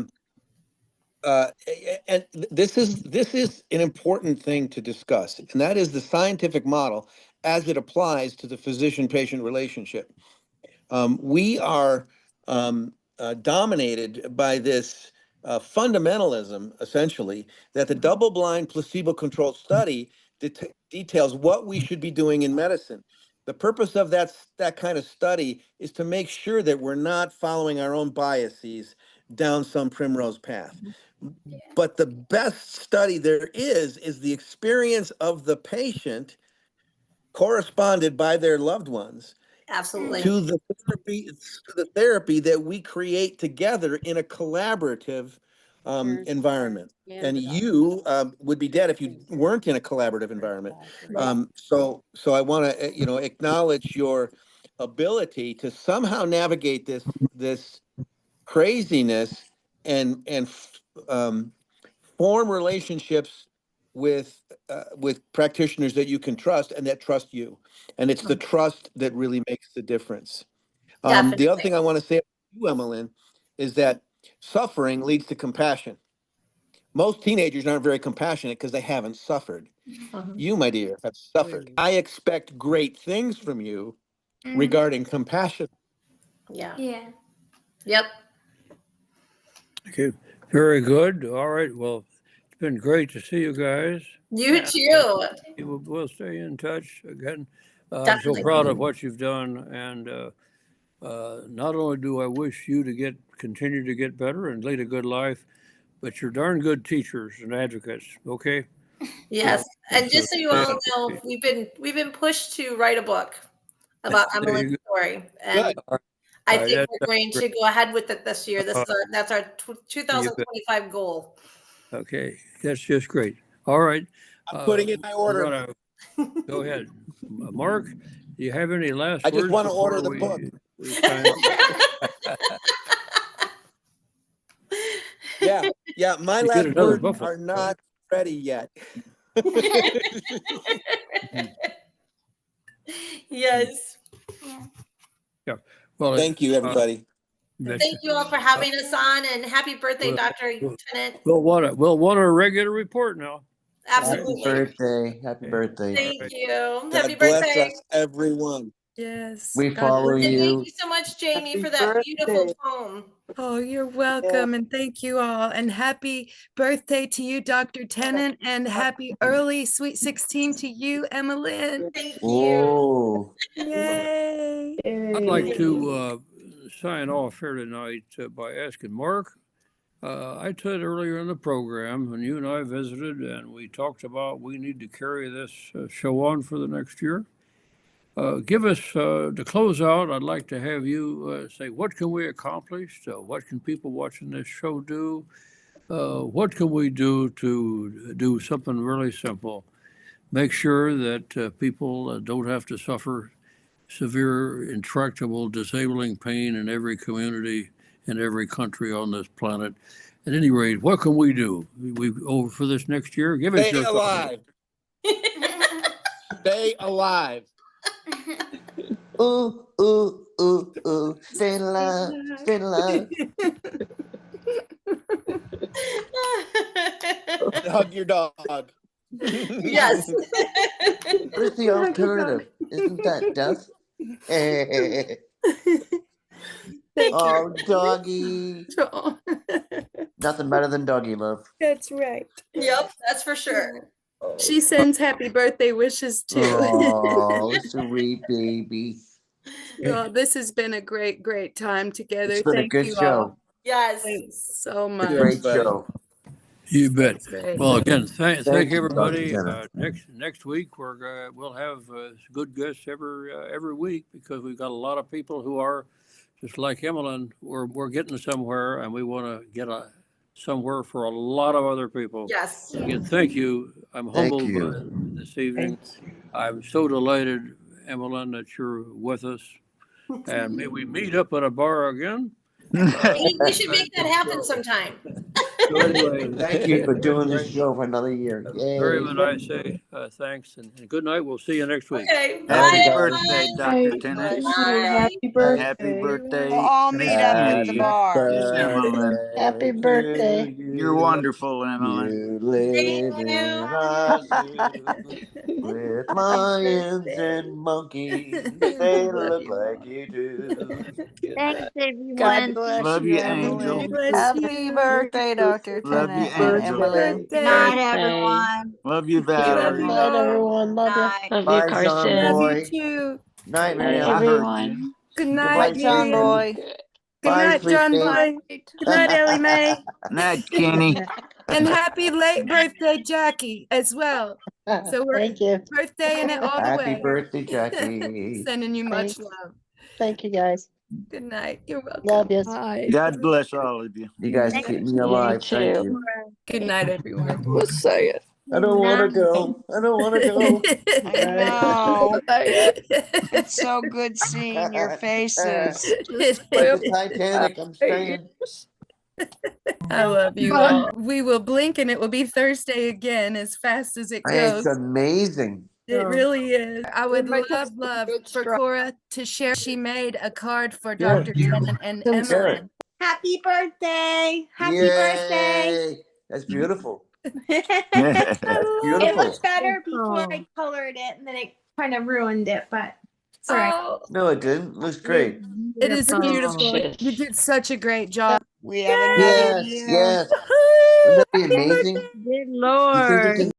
And this is an important thing to discuss, and that is the scientific model as it applies to the physician-patient relationship. We are dominated by this fundamentalism, essentially, that the double-blind placebo-controlled study details what we should be doing in medicine. The purpose of that kind of study is to make sure that we're not following our own biases down some primrose path. But the best study there is the experience of the patient corresponded by their loved ones Absolutely. to the therapy that we create together in a collaborative environment. And you would be dead if you weren't in a collaborative environment. So I want to acknowledge your ability to somehow navigate this craziness and form relationships with practitioners that you can trust and that trust you. And it's the trust that really makes the difference. The other thing I want to say to you, Emmalyn, is that suffering leads to compassion. Most teenagers aren't very compassionate because they haven't suffered. You, my dear, have suffered. I expect great things from you regarding compassion. Yeah. Yeah. Yep. Okay, very good. All right. Well, it's been great to see you guys. You too. We'll stay in touch again. I'm so Definitely. proud of what you've done, and not only do I wish you to continue to get better and lead a good life, but you're darn good teachers and advocates. Okay. Yes. And just so you all know, we've been pushed to write a book about Emmalyn's story, and I think we're going to go ahead with it this year. That's our 2025 goal. Okay, that's just great. All right. I'm putting in my order. Go ahead. Mark, do you have any last words? I just want to order the book. Yeah, my last words are not ready yet. Yes. Yeah. Well, thank you, everybody. Thank you all for having us on, and happy birthday, Dr. Tennant. We'll want a regular report now. Absolutely. Happy birthday. Thank you. God Happy bless birthday. us, everyone. Yes. We follow you. Thank you so much, Jamie, for that beautiful poem. Oh, you're welcome. And thank you all. And happy birthday to you, Dr. Tennant. And happy early Sweet 16 to you, Emmalyn. Thank you. Oh. Yay. I'd like to sign off here tonight by asking Mark. I said earlier in the program, when you and I visited and we talked about we need to carry this show on for the next year. Give us, to close out, I'd like to have you say, what can we accomplish? What can people watching this show do? What can we do to do something really simple? Make sure that people don't have to suffer severe, intractable, disabling pain in every community, in every country on this planet. At any rate, what can we do? Over for this next year? Give us your alive. Stay alive. Ooh, ooh, ooh, ooh. Stay alive. Stay alive. Hug your dog. Yes. What is the alternative? Isn't that death? Oh, doggy. Nothing better than doggy love. That's right. Yep, that's for sure. She sends happy birthday wishes too. Oh, sweet baby. Oh, this has been a great, great time together. It's been Thank a good you show. all. Yes. Thanks so much. Great show. You bet. Great. Well, again, thank you, everybody. Dr. Next week we'll have good guests every week, because we've got a lot of people who are just like Emmalyn. We're getting somewhere, and we want to get somewhere for a lot of other people. Yes. Again, thank you. I'm humbled this evening. I'm so delighted, Emmalyn, that you're with us, and may we meet up at a bar again. We should make that happen sometime. So anyway, Thank you for doing this very, show for another year. very Yay. much I say thanks and good night. We'll see you next week. Okay. All right, Happy Bye, guys. birthday, everyone. Dr. Tennant. Bye. Happy birthday. Happy You're birthday, We'll all Miss meet up at the Kennedy. bar. Miss Emmalyn. Happy birthday. You're wonderful, Emmalyn. You live Thank in you. a zoo with lions and monkeys. They look like you do. Thanks, God everyone. bless Love you, you, Emily. Angel. Bless Happy you. birthday, Dr. Love you, Tennant and Happy Angel. Emily. Good night, birthday. everyone. Love you, We love Valerie. you Night, all. everyone. Love you. Night. Love you, Bye, John Love Carson. you Boy. too. Night, Bye, Miriam. I heard you. everyone. Good Goodbye, night, Night, John Miriam. Tracy. Boy. Good Bye, night, John Sleepy. Boy. Good night, Ellie Mae. Night, Kenny. And happy late birthday, Jackie, as well. So we're Thank you. birthdaying it all the Happy way. birthday, Jackie. Sending you much Thanks. love. Thank you, guys. Good night. You're welcome. Love you. God bless all of you. You guys Thank keep me You alive. Thank too. you. Good night, everyone. Let's say it. I don't want to go. I don't want to go. I know. It's so good seeing your faces. Like the Titanic, I'm staying. I love you all. We will blink and it will be Thursday again as fast as it It's goes. amazing. It really is. I would Everybody takes love a good for stride. Cora to share. She made a card for Yeah. Dr. Tennant and Share Emmalyn. it. Happy birthday. Happy Yay. That's beautiful. birthday. That's It beautiful. looked better before I colored it, and then it kind of ruined it, but it's all right. Oh, No, it didn't. It looks great. it is beautiful. Delicious. You did such a great job. We have a new Yes, year. yes. Woohoo! Wouldn't that be amazing? Good You think you Lord. can